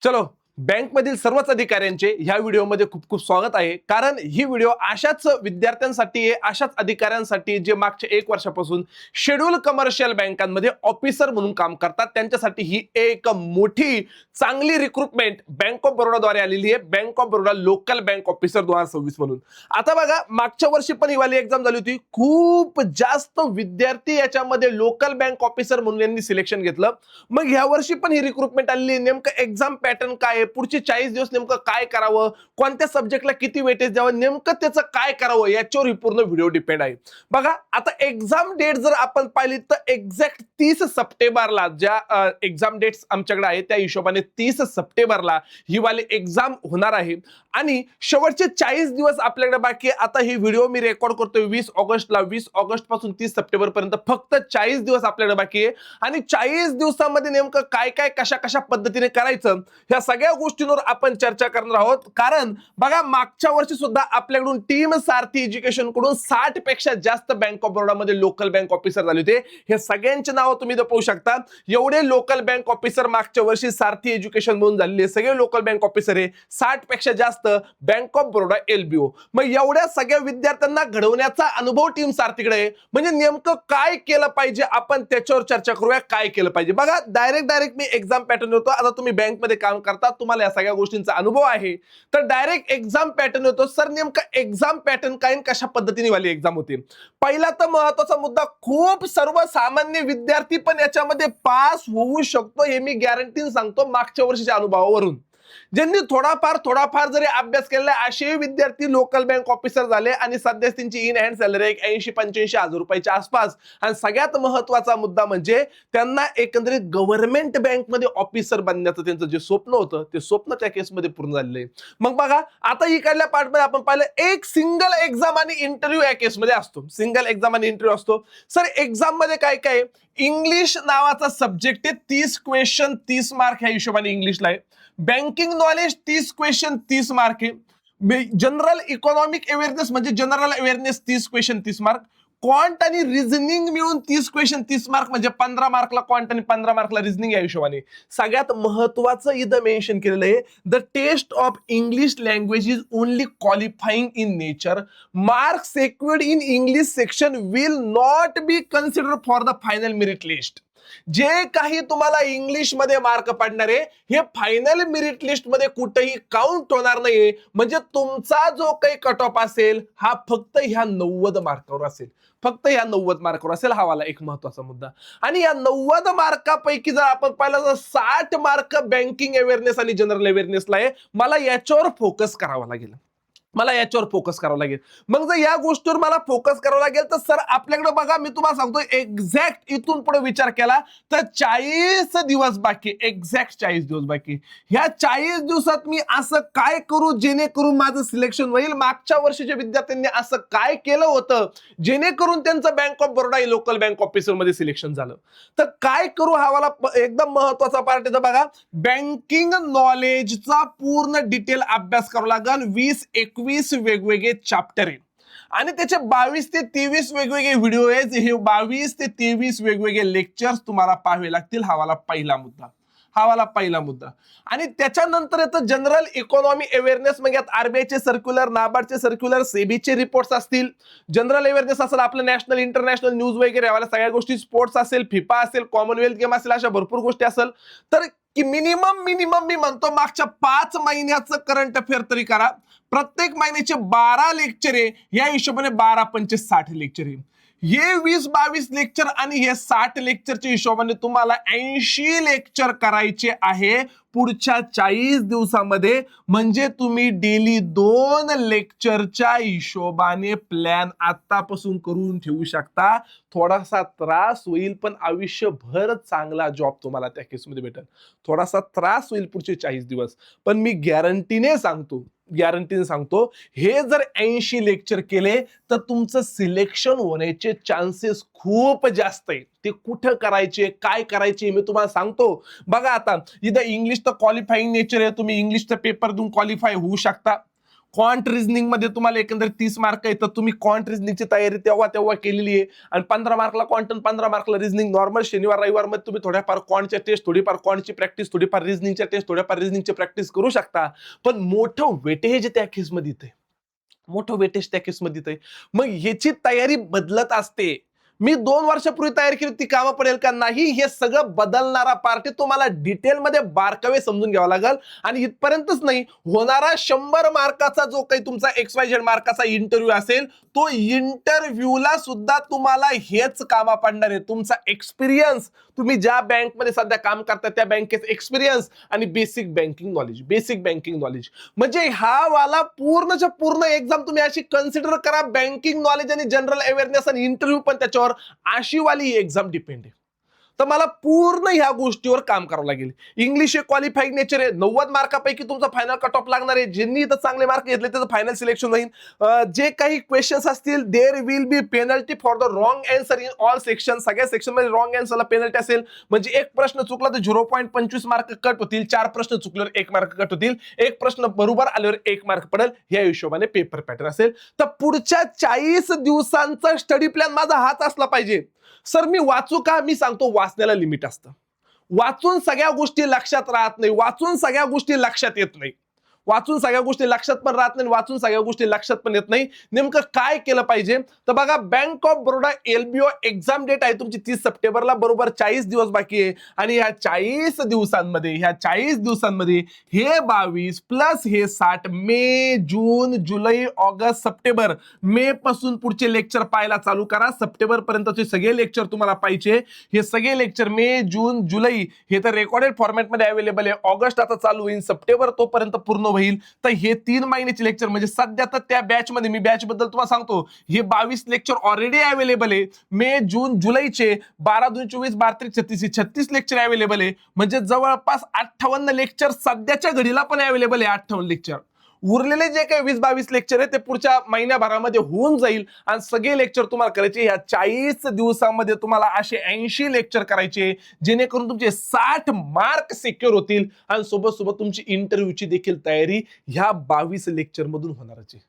चलो बँकमधील सर्वच अधिकाऱ्यांचे ह्या व्हिडिओमध्ये खूप खूप स्वागत आहे. कारण ही व्हिडिओ अशाच विद्यार्थ्यांसाठी आहे, अशाच अधिकाऱ्यांसाठी जे मागच्या 1 वर्षापासून शेड्यूल कमर्शियल बँकांमध्ये ऑफिसर म्हणून काम करतात. त्यांच्यासाठी ही एक मोठी चांगली रिक्रुटमेंट बँक ऑफ बरोडाद्वारे आलेली आहे. Bank of Baroda local bank officer 2026 म्हणून. आता बघा, मागच्या वर्षी पण ही वाली एक्झाम झाली होती. खूप जास्त विद्यार्थी याच्यामध्ये लोकल बँक ऑफिसर म्हणून यांनी सिलेक्शन घेतलं. मग ह्या वर्षी पण ही रिक्रुटमेंट आलेली. नेमकं एक्झाम पॅटर्न काय, पुढचे 40 दिवस नेमकं काय करावं, कोणत्या सब्जेक्टला किती वेटेज द्यावं, नेमकं त्याचं काय करावं, याच्यावर ही पूर्ण व्हिडिओ डिपेंड आहे. बघा, आता एक्झाम डेट जर आपण पाहिली तर एक्झॅक्ट 30 सप्टेंबरला ज्या एक्झाम डेट्स आमच्याकडे आहे त्या हिशोबाने 30 सप्टेंबरला ही वाली एक्झाम होणार आहे. आणि शेवटचे 40 दिवस आपल्याकडे बाकी आहे. आता ही व्हिडिओ मी रेकॉर्ड करतोय 20 ऑगस्टला. 20 ऑगस्ट पासून 30 सप्टेंबर पर्यंत फक्त 40 दिवस आपल्याकडे बाकी आहे. आणि 40 दिवसामध्ये नेमकं काय काय कशा कशा पद्धतीने करायचं, ह्या सगळ्या गोष्टींवर आपण चर्चा करणार आहोत. कारण बघा, मागच्या वर्षी सुद्धा आपल्याकडून टीम सारथी एज्युकेशन कडून 60 पेक्षा जास्त बँक ऑफ बरोडामध्ये लोकल बँक ऑफिसर झाले होते. हे सगळ्यांचे नाव तुम्ही इथं पाहू शकता. एवढे लोकल बँक ऑफिसर मागच्या वर्षी सारथी एज्युकेशन म्हणून झालेले सगळे लोकल बँक ऑफिसर आहे. 60 पेक्षा जास्त बँक ऑफ बरोडा LBO. मग एवढ्या सगळ्या विद्यार्थ्यांना घडवण्याचा अनुभव टीम सारथीकडे आहे. म्हणजे नेमकं काय केलं पाहिजे, आपण त्याच्यावर चर्चा करूया. काय केलं पाहिजे बघा, डायरेक्ट मी एक्झाम पॅटर्न होतो. आता तुम्ही बँकमध्ये काम करता, तुम्हाला या सगळ्या गोष्टींचा अनुभव आहे, तर डायरेक्ट एक्झाम पॅटर्न होतो. सर नेमका एक्झाम पॅटर्न काय, कशा पद्धतीने वाली एक्झाम होती. पहिला तर महत्वाचा मुद्दा, खूप सर्वसामान्य विद्यार्थी पण याच्यामध्ये पास होऊ शकतो, हे मी गॅरंटीने सांगतो मागच्या वर्षीच्या अनुभवावरून. ज्यांनी थोडाफार जरी अभ्यास केलेला असे विद्यार्थी लोकल बँक ऑफिसर झाले आणि सध्या त्यांची इन हँड सॅलरी 80-85 हजार रुपयाच्या आसपास. आणि सगळ्यात महत्वाचा मुद्दा म्हणजे त्यांना एकंदरीत गव्हर्नमेंट बँकमध्ये ऑफिसर बनण्याचं त्यांचं जे स्वप्न होतं, ते स्वप्न त्या केसमध्ये पूर्ण झालेलं आहे. मग बघा, आता इकडल्या पार्टमध्ये आपण पाहिलं एक सिंगल एक्झाम आणि इंटरव्ह्यू या केसमध्ये असतो. सिंगल एक्झाम आणि इंटरव्ह्यू असतो. सर एक्झाम मध्ये काय काय, इंग्लिश नावाचा सब्जेक्ट आहे. 30 क्वेश्चन 30 मार्क ह्या हिशोबाने इंग्लिशला आहे. बँकिंग नॉलेज 30 क्वेश्चन 30 मार्क आहे. जनरल इकॉनॉमिक अवेअरनेस म्हणजे general awareness 30 question 30 mark. Quant आणि रिझनिंग मिळून 30 क्वेश्चन 30 मार्क, म्हणजे 15 मार्कला क्वांट आणि 15 मार्कला रिझनिंग या हिशोबाने. सगळ्यात महत्वाचं इथं मेन्शन केलेलं आहे, the test of English language is only qualifying in nature. Marks secured in English section will not be consider for the final merit list. जे काही तुम्हाला इंग्लिश मध्ये मार्क पडणारे, हे फायनल मेरिट लिस्ट मध्ये कुठेही काउंट होणार नाहीये. म्हणजे तुमचा जो काही कट ऑफ असेल, हा फक्त ह्या 90 मार्कावर असेल. फक्त या 90 मार्कावर असेल. हा वाला एक महत्वाचा मुद्दा. आणि या 90 मार्कापैकी जर आपण पाहिलं तर 60 मार्क बँकिंग अवेअरनेस आणि जनरल अवेअरनेसला आहे. मला याच्यावर फोकस करावा लागेल. मग जर या गोष्टीवर मला फोकस करावा लागेल तर सर आपल्याकडे बघा, मी तुम्हाला सांगतो एक्झॅक्ट इथून पुढे विचार केला तर 40 दिवस बाकी. एक्झॅक्ट 40 दिवस बाकी. ह्या 40 दिवसात मी असं काय करू जेणेकरून माझं सिलेक्शन होईल. मागच्या वर्षीच्या विद्यार्थ्यांनी असं काय केलं होतं जेणेकरून त्यांचं bank of Baroda local bank officer मध्ये सिलेक्शन झालं. तर काय करू, हा वाला एकदम महत्वाचा पार्ट आहे. बघा, बँकिंग नॉलेजचा पूर्ण डिटेल अभ्यास करावा लागेल. 20-21 वेगवेगळे चॅप्टर आहे आणि त्याचे 22 ते 23 वेगवेगळे व्हिडिओ आहेत. हे 22 ते 23 वेगवेगळे लेक्चर्स तुम्हाला पाहावे लागतील. हा वाला पहिला मुद्दा. आणि त्याच्यानंतर येतं जनरल इकॉनॉमी अवेअरनेस. मग यात आरबीआयचे सर्क्युलर, नाबार्डचे सर्क्युलर, सेबीचे रिपोर्ट्स असतील. जनरल अवेअरनेस असेल, आपलं नॅशनल इंटरनॅशनल न्यूज वगैरे याला सगळ्या गोष्टी, स्पोर्ट्स असेल, फिफा असेल, कॉमनवेल्थ गेम असेल, अशा भरपूर गोष्टी असेल. तर की मिनिमम मी म्हणतो मागच्या 5 महिन्याचं करंट अफेअर तरी करा. प्रत्येक महिन्याचे 12 लेक्चर आहे. या हिशोबाने 12-5 60 लेक्चर आहे. हे 20-22 लेक्चर आणि हे 60 लेक्चरच्या हिशोबाने तुम्हाला 80 लेक्चर करायचे आहे पुढच्या 40 दिवसामध्ये. म्हणजे तुम्ही डेली 2 लेक्चरच्या हिशोबाने प्लॅन आतापासून करून ठेवू शकता. थोडासा त्रास होईल पण आयुष्यभर चांगला जॉब तुम्हाला त्या केसमध्ये भेटेल. थोडासा त्रास होईल पुढचे 40 दिवस, पण मी गॅरंटीने सांगतो, हे जर 80 लेक्चर केले तर तुमचं सिलेक्शन होण्याचे चान्सेस खूप जास्त आहे. ते कुठं करायचे, काय करायचे, मी तुम्हाला सांगतो. बघा, आता इथं इंग्लिश तर क्वालिफाईंग नेचर आहे. तुम्ही इंग्लिशचा पेपर देऊन क्वालिफाय होऊ शकता. क्वांट रिझनिंग मध्ये तुम्हाला एकंदरीत 30 मार्क आहे, तर तुम्ही क्वांट रिझनिंगची तयारी तेव्हा केलेली आहे आणि 15 मार्कला क्वांट आणि 15 मार्कला रिझनिंग. नॉर्मल शनिवार रविवार मध्ये तुम्ही थोड्याफार क्वांटच्या टेस्ट, थोडीफार क्वांटची प्रॅक्टिस, थोडीफार रिझनिंगच्या टेस्ट, थोड्याफार रिझनिंगची प्रॅक्टिस करू शकता. पण मोठं वेटेज त्या केसमध्ये येते, मोठं वेटेज त्या केसमध्ये येते. मग ह्याची तयारी बदलत असते. मी 2 वर्षापूर्वी तयारी केली, ती कामा पडेल का नाही, हे सगळं बदलणारा पार्ट आहे. तुम्हाला डिटेलमध्ये बारकावे समजून घ्यावा लागेल. आणि इथपर्यंतच नाही, होणारा 100 मार्काचा जो काही तुमचा XYZ मार्काचा इंटरव्ह्यू असेल, तो इंटरव्ह्यूला सुद्धा तुम्हाला हेच कामा पडणार आहे. तुमचा एक्सपिरियन्स, तुम्ही ज्या बँकमध्ये सध्या काम करता त्या बँकेचा एक्सपिरियन्स आणि basic banking knowledge, basic banking knowledge. म्हणजे हा वाला पूर्णच्या पूर्ण एक्झाम तुम्ही अशी कन्सिडर करा, बँकिंग नॉलेज आणि जनरल अवेअरनेस आणि इंटरव्ह्यू पण त्याच्यावर, अशी वाली ही एक्झाम डिपेंड आहे. तर मला पूर्ण ह्या गोष्टीवर काम करावं लागेल. इंग्लिश हे क्वालिफाईड नेचर आहे, 90 मार्कापैकी तुमचा फायनल कट ऑफ लागणार आहे. ज्यांनी इथं चांगले मार्क घेतले त्याचं फायनल सिलेक्शन होईल. जे काही क्वेश्चन्स असतील, there will be penalty for the wrong answer in all section. सगळ्या सेक्शन मध्ये रॉंग आन्सरला पेनल्टी असेल. म्हणजे एक प्रश्न चुकला तर 0.25 मार्क कट होतील, 4 प्रश्न चुकल्यावर 1 मार्क कट होतील, एक प्रश्न बरोबर आल्यावर 1 मार्क पडेल. या हिशोबाने पेपर पॅटर्न असेल. तर पुढच्या 40 दिवसांचा स्टडी प्लॅन माझा हाच असला पाहिजे. सर मी वाचू का? मी सांगतो, वाचण्याला लिमिट असतं. वाचून सगळ्या गोष्टी लक्षात राहत नाही, वाचून सगळ्या गोष्टी लक्षात येत नाही, वाचून सगळ्या गोष्टी लक्षात पण राहत नाही, वाचून सगळ्या गोष्टी लक्षात पण येत नाही. नेमकं काय केलं पाहिजे? तर बघा, bank of Baroda LBO exam date आहे तुमची 30 सप्टेंबरला, बरोबर 40 दिवस बाकी आहे. आणि ह्या 40 दिवसांमध्ये हे 22 प्लस हे 60, मे, जून, जुलै, ऑगस्ट, सप्टेंबर, मे पासून पुढचे लेक्चर पाहायला चालू करा. सप्टेंबर पर्यंतचे सगळे लेक्चर तुम्हाला पाहिजे. हे सगळे लेक्चर मे, जून, जुलै हे तर रेकॉर्डेड फॉर्मॅटमध्ये अवेलेबल आहे. ऑगस्ट आता चालू होईल, सप्टेंबर तोपर्यंत पूर्ण होईल. तर हे 3 महिन्याचे लेक्चर, म्हणजे सध्या तर त्या बॅच मध्ये, मी बॅच बद्दल तुम्हाला सांगतो, हे 22 लेक्चर ऑलरेडी अवेलेबल आहे. मे, जून, जुलैचे 12, 2, 24, 12, 36, 36 लेक्चर अवेलेबल आहे. म्हणजे जवळपास 58 लेक्चर सध्याच्या घडीला पण अवेलेबल आहे. 58 लेक्चर. उरलेले जे काही 20-22 लेक्चर आहे ते पुढच्या महिन्याभरामध्ये होऊन जाईल. आणि सगळे लेक्चर तुम्हाला करायचे ह्या 40 दिवसामध्ये. तुम्हाला असे 80 लेक्चर करायचे, जेणेकरून तुमचे 60 मार्क सिक्युअर होतील. आणि सोबत तुमची इंटरव्ह्यूची देखील तयारी ह्या 22 लेक्चर मधून होणारच आहे.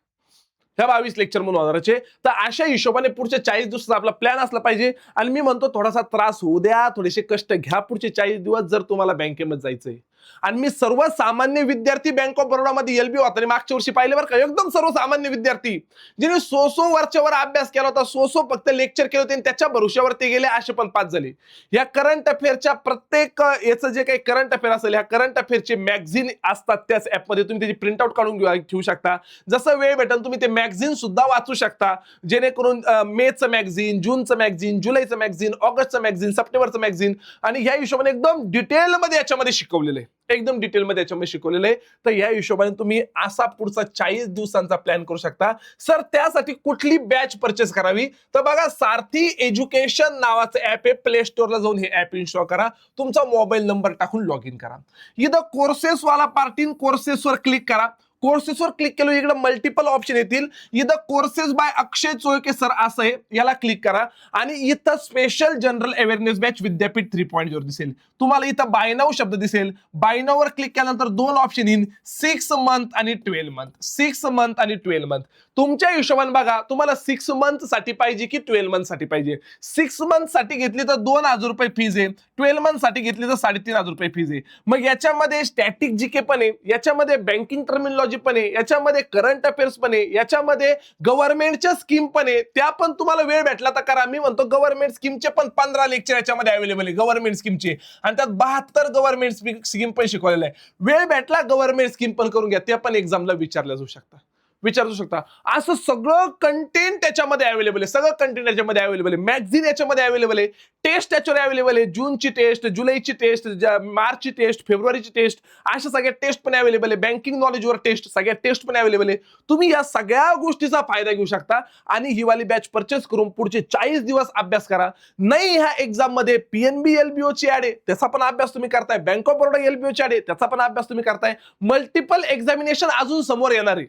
ह्या 22 लेक्चर म्हणून होणारचे. तर अशा हिशोबाने पुढच्या 40 दिवसाचा आपला प्लॅन असला पाहिजे. आणि मी म्हणतो, थोडासा त्रास होऊ द्या, थोडेसे कष्ट घ्या पुढचे 40 दिवस, जर तुम्हाला बँकेमध्ये जायचंय. आणि मी सर्वसामान्य विद्यार्थी बँक ऑफ बरोडामध्ये LBO होता आणि मागच्या वर्षी पाहिले बरं का, एकदम सर्वसामान्य विद्यार्थी, जिने सो वरच्यावर अभ्यास केला होता, फक्त लेक्चर केले होते आणि त्याच्या भरोश्यावर ते गेले, असे पण पास झाले. या करंट अफेअरच्या प्रत्येक याचं जे काही करंट अफेअर असेल, ह्या करंट अफेअरचे मॅगझिन असतात त्याच ऍपमध्ये, तुम्ही त्याची प्रिंटआउट काढून घेऊ शकता. जसं वेळ भेटेल तुम्ही ते मॅगझिन सुद्धा वाचू शकता, जेणेकरून मेचं मॅगझिन, जूनचं मॅगझिन, जुलैचं मॅगझिन, ऑगस्टचं मॅगझिन, सप्टेंबरचं मॅगझिन, आणि ह्या हिशोबाने एकदम डिटेलमध्ये याच्यामध्ये शिकवलेलं आहे, एकदम डिटेलमध्ये याच्यामध्ये शिकवलेलं आहे. तर या हिशोबाने तुम्ही असा पुढचा 40 दिवसांचा प्लॅन करू शकता. सर त्यासाठी कुठली बॅच परचेस करावी? तर बघा, सारथी एज्युकेशन नावाचं ऍप आहे, प्ले स्टोअरला जाऊन हे ऍप इन्स्टॉल करा, तुमचा मोबाईल नंबर टाकून लॉग इन करा. इथं कोर्सेस वाला पार्ट इन, कोर्सेसवर क्लिक करा. कोर्सेसवर क्लिक केलं, इकडे मल्टिपल ऑप्शन येतील. इथं कोर्सेस बाय अक्षय चोळके सर असं आहे, याला क्लिक करा. आणि इथं स्पेशल जनरल अवेअरनेस बॅच विद्यापीठ 3.0 दिसेल. तुम्हाला इथं बाय नाऊ शब्द दिसेल. बाय नाऊ वर क्लिक केल्यानंतर 2 ऑप्शन येईल, 6 मंथ आणि 12 मंथ. 6 मंथ आणि 12 मंथ. तुमच्या हिशोबाने बघा, तुम्हाला 6 मंथ साठी पाहिजे की 12 मंथ साठी पाहिजे. 6 मंथ साठी घेतली तर 2,000 रुपये फीज आहे, 12 मंथ साठी घेतली तर 3,500 रुपये फीज आहे. मग याच्यामध्ये स्टॅटिक जीके पण आहे, याच्यामध्ये बँकिंग टर्मिनॉलॉजी पण आहे, याच्यामध्ये करंट अफेअर्स पण आहे, याच्यामध्ये गव्हर्नमेंटच्या स्कीम पण आहे, त्या पण तुम्हाला वेळ भेटला तर करा. मी म्हणतो गव्हर्नमेंट स्कीमचे पण 15 लेक्चर याच्यामध्ये अवेलेबल आहे, गव्हर्नमेंट स्कीमचे, आणि त्यात 72 गव्हर्नमेंट स्कीम पण शिकवलेलं आहे. वेळ भेटला गव्हर्नमेंट स्कीम पण करून घ्या, त्या पण एक्झामला विचारल्या जाऊ शकता. असं सगळं कंटेंट त्याच्यामध्ये अवेलेबल आहे, सगळं कंटेंट याच्यामध्ये अवेलेबल आहे. मॅगझिन याच्यामध्ये अवेलेबल आहे, टेस्ट याच्यावर अवेलेबल आहे, जूनची टेस्ट, जुलैची टेस्ट, मार्चची टेस्ट, फेब्रुवारीची टेस्ट, अशा सगळ्या टेस्ट पण अवेलेबल आहे. बँकिंग नॉलेजवर टेस्ट, सगळ्या टेस्ट पण अवेलेबल आहे. तुम्ही या सगळ्या गोष्टीचा फायदा घेऊ शकता आणि ही वाली बॅच परचेस करून पुढचे 40 दिवस अभ्यास करा. नाही ह्या एक्झाम मध्ये PNB LBO ची ऍड आहे, त्याचा पण अभ्यास तुम्ही करताय. बँक ऑफ बरोडा LBO ची ऍड आहे, त्याचा पण अभ्यास तुम्ही करताय. मल्टिपल एक्झामिनेशन अजून समोर येणार आहे.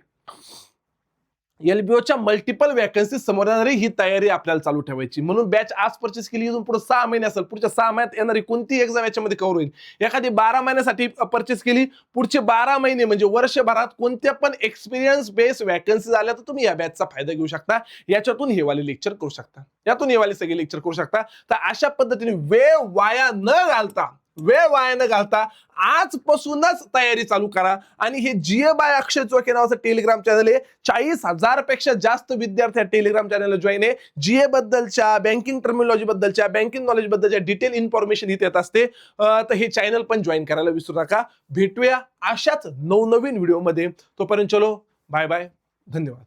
एलबीओच्या मल्टिपल वॅकन्सी समोर येणारी ही तयारी आपल्याला चालू ठेवायची. म्हणून बॅच आज परचेस केली, इथून पुढे 6 महिने असेल, पुढच्या 6 महिन्यात येणारी कोणती एक्झाम याच्यामध्ये कव्हर होईल. एखादी 12 महिन्यासाठी परचेस केली, पुढचे 12 महिने म्हणजे वर्षभरात कोणत्या पण एक्सपिरियन्स बेस वॅकन्सी आल्या तर तुम्ही या बॅचचा फायदा घेऊ शकता. याच्यातून हे वाले लेक्चर करू शकता, यातून हे वाले सगळे लेक्चर करू शकता. तर अशा पद्धतीने वेळ वाया न घालता आजपासूनच तयारी चालू करा. आणि हे जीए बाय अक्षय चोखे नावाचं टेलिग्राम चॅनल आहे. 40,000 पेक्षा जास्त विद्यार्थी टेलिग्राम चॅनलला जॉईन आहे. जीए बद्दलच्या, बँकिंग टर्मिनॉलॉजी बद्दलच्या, बँकिंग नॉलेज बद्दलच्या डिटेल इन्फॉर्मेशन इथे येत असते. तर हे चॅनल पण जॉईन करायला विसरू नका. भेटूया अशाच नवनवीन व्हिडिओमध्ये. तोपर्यंत चलो बाय बाय, धन्यवाद.